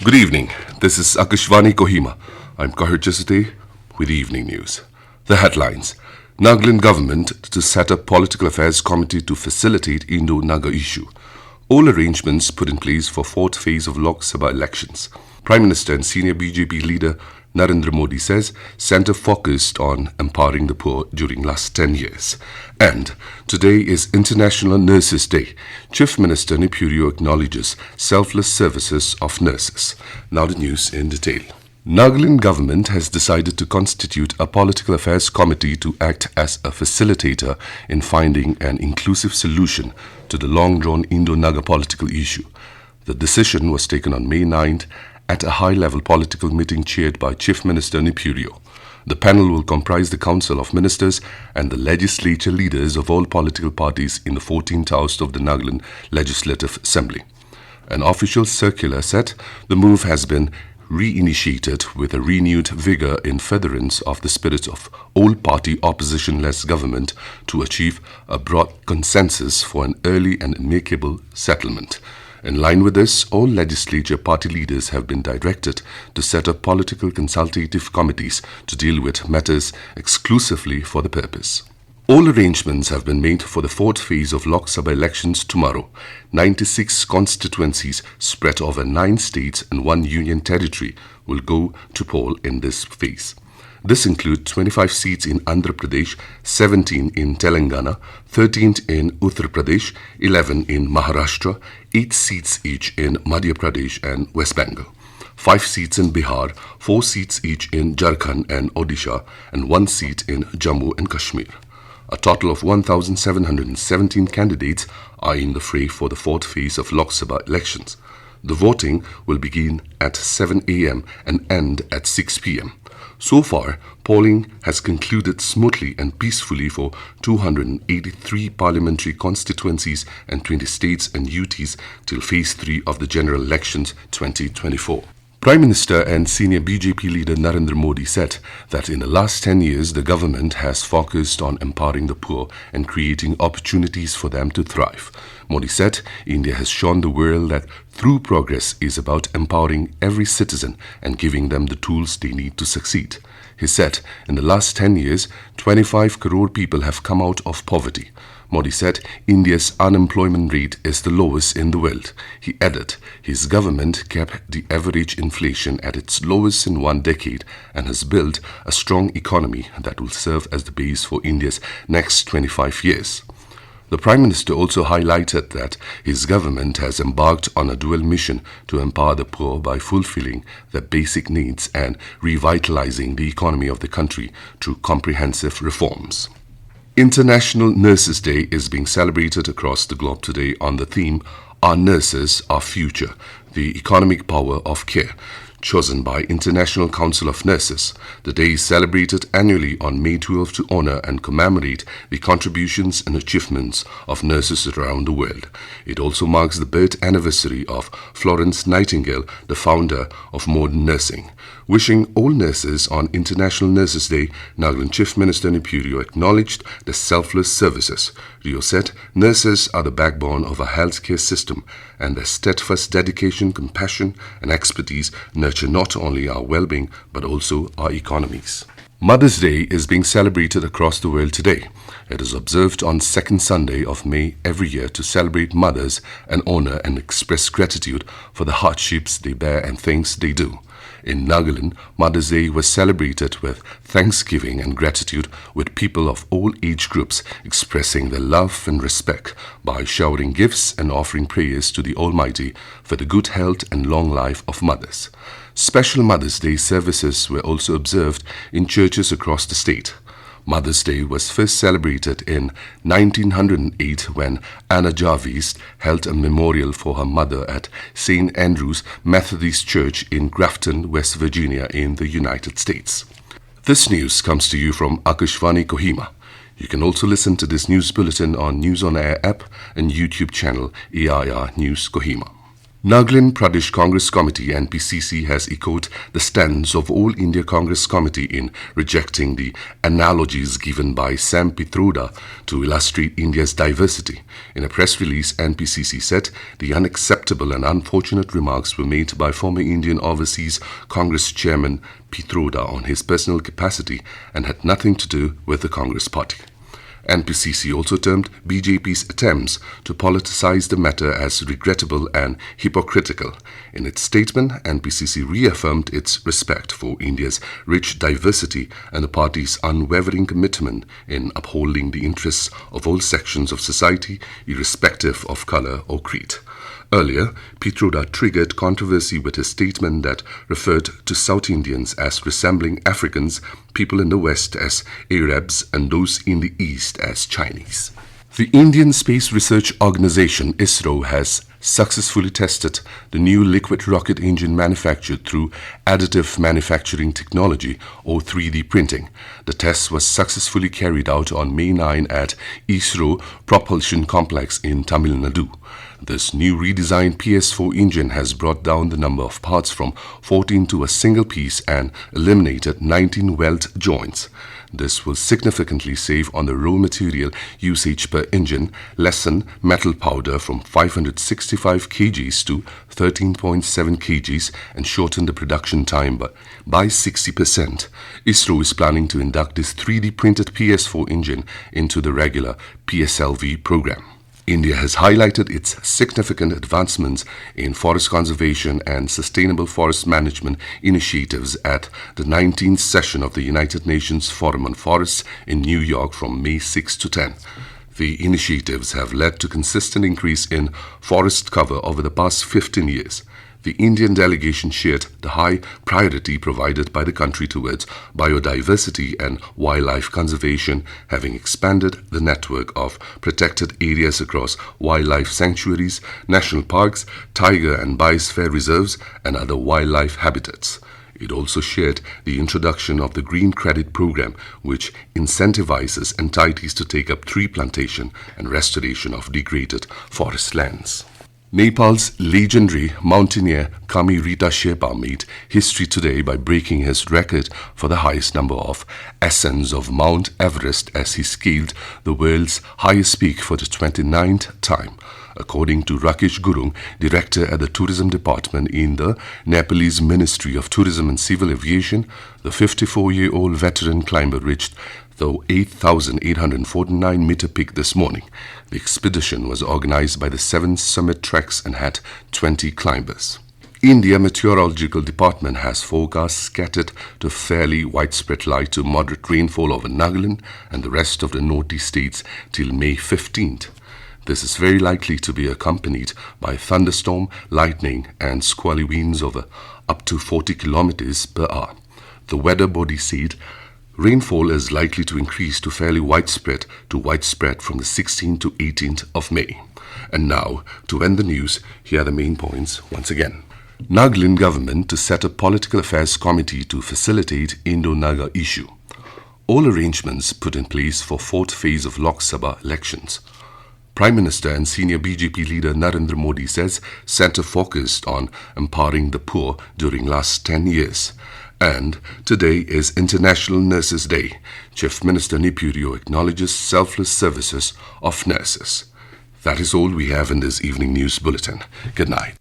Good evening. This is Akashvani Kohima. I'm Kahir Chesate with Evening News. The headlines. Nagaland government to set up political affairs committee to facilitate Indo-Naga issue. All arrangements put in place for fourth phase of Lok Sabha elections. Prime Minister and Senior BJP leader Narendra Modi says centre focused on empowering the poor during last 10 years. And today is International Nurses Day. Chief Minister Neiphiu Rio acknowledges selfless services of nurses. Now the news in detail. Nagaland government has decided to constitute a political affairs committee to act as a facilitator in finding an inclusive solution to the long-drawn Indo-Naga political issue. The decision was taken on May 9th at a high-level political meeting chaired by Chief Minister Neiphiu Rio. The panel will comprise the Council of Ministers and the legislature leaders of all political parties in the 14th House of the Nagaland Legislative Assembly. An official circular said the move has been reinitiated with a renewed vigor in furtherance of the spirit of all-party opposition-less government to achieve a broad consensus for an early and amicable settlement. In line with this, all legislature party leaders have been directed to set up political consultative committees to deal with matters exclusively for the purpose. All arrangements have been made for the fourth phase of Lok Sabha elections tomorrow. 96 constituencies spread over 9 states and 1 union territory will go to poll in this phase. This includes 25 seats in Andhra Pradesh, 17 in Telangana, 13 in Uttar Pradesh, 11 in Maharashtra, 8 seats each in Madhya Pradesh and West Bengal, 5 seats in Bihar, 4 seats each in Jharkhand and Odisha, and 1 seat in Jammu and Kashmir. A total of 1,717 candidates are in the fray for the fourth phase of Lok Sabha elections. The voting will begin at 7 a.m. and end at 6 p.m. So far, polling has concluded smoothly and peacefully for 283 parliamentary constituencies and 20 states and UTs till Phase 3 of the general elections 2024. Prime Minister and Senior BJP leader Narendra Modi said that in the last 10 years, the government has focused on empowering the poor and creating opportunities for them to thrive. Modi said India has shown the world that true progress is about empowering every citizen and giving them the tools they need to succeed. He said in the last 10 years, 25 crore people have come out of poverty. Modi said India's unemployment rate is the lowest in the world. He added his government kept the average inflation at its lowest in 1 decade and has built a strong economy that will serve as the base for India's next 25 years. The Prime Minister also highlighted that his government has embarked on a dual mission to empower the poor by fulfilling their basic needs and revitalizing the economy of the country through comprehensive reforms. International Nurses Day is being celebrated across the globe today on the theme Our Nurses, Our Future, the Economic Power of Care, chosen by International Council of Nurses. The day is celebrated annually on May 12 to honor and commemorate the contributions and achievements of nurses around the world. It also marks the birth anniversary of Florence Nightingale, the founder of modern nursing. Wishing all nurses on International Nurses Day, Nagaland Chief Minister Neiphiu Rio acknowledged the selfless services. Rio said nurses are the backbone of our healthcare system, and their steadfast dedication, compassion and expertise nurture not only our well-being but also our economies. Mother's Day is being celebrated across the world today. It is observed on second Sunday of May every year to celebrate mothers and honor and express gratitude for the hardships they bear and things they do. In Nagaland, Mother's Day was celebrated with thanksgiving and gratitude, with people of all age groups expressing their love and respect by showering gifts and offering prayers to the Almighty for the good health and long life of mothers. Special Mother's Day services were also observed in churches across the state. Mother's Day was first celebrated in 1908 when Anna Jarvis held a memorial for her mother at St. Andrew's Methodist Church in Grafton, West Virginia in the United States. This news comes to you from Akashvani Kohima. You can also listen to this news bulletin on News on Air app and YouTube channel AIR News Kohima. Nagaland Pradesh Congress Committee (NPCC) has echoed the stance of All India Congress Committee in rejecting the analogies given by Sam Pitroda to illustrate India's diversity. In a press release, NPCC said the unacceptable regrettable and unfortunate remarks were made by former Indian Overseas Congress Chairman Pitroda on his personal capacity and had nothing to do with the Congress party. NPCC also termed BJP's attempts to politicize the matter as regrettable and hypocritical. In its statement, NPCC reaffirmed its respect for India's rich diversity and the party's unwavering commitment in upholding the interests of all sections of society, irrespective of color or creed. Earlier, Pitroda triggered controversy with his statement that referred to South Indians as resembling Africans, people in the West as Arabs, and those in the East as Chinese. The Indian Space Research Organization ISRO has successfully tested the new liquid rocket engine manufactured through additive manufacturing technology or 3D printing. The test was successfully carried out on May 9 at ISRO Propulsion Complex in Tamil Nadu. This new redesigned PS4 engine has brought down the number of parts from 14 to a single piece and eliminated 19 weld joints. This will significantly save on the raw material usage per engine, lessen metal powder from 565 kgs to 13.7 kgs, and shorten the production time by 60%. ISRO is planning to induct this 3D printed PS4 engine into the regular PSLV program. India has highlighted its significant advancements in forest conservation and sustainable forest management initiatives at the 19th session of the United Nations Forum on Forests in New York from May 6 to 10. The initiatives have led to consistent increase in forest cover over the past 15 years. The Indian delegation shared the high priority provided by the country towards biodiversity and wildlife conservation, having expanded the network of protected areas across wildlife sanctuaries, national parks, tiger and biosphere reserves, and other wildlife habitats. It also shared the introduction of the Green Credit Program, which incentivizes entities to take up tree plantation and restoration of degraded forest lands. Nepal's legendary mountaineer Kami Rita Sherpa made history today by breaking his record for the highest number of ascents of Mount Everest as he scaled the world's highest peak for the 29th time. According to Rakesh Gurung, director at the Tourism Department in the Nepalese Ministry of Tourism and Civil Aviation, the 54-year-old veteran climber reached the 8,849-meter peak this morning. The expedition was organized by the 7 summit treks and had 20 climbers. India Meteorological Department has forecast scattered to fairly widespread light to moderate rainfall over Nagaland and the rest of the northeast states till May 15th. This is very likely to be accompanied by thunderstorm, lightning and squally winds over up to 40 kilometers per hour. The weather body said rainfall is likely to increase to fairly widespread from the 16th to 18th of May. And now, to end the news, here are the main points once again. Nagaland government to set a political affairs committee to facilitate Indo-Naga issue. All arrangements put in place for 4th phase of Lok Sabha elections. Prime Minister and Senior BJP leader Narendra Modi says centre focused on empowering the poor during last 10 years. And today is International Nurses Day. Chief Minister Neiphiu Rio acknowledges selfless services of nurses. That is all we have in this evening news bulletin. Good night.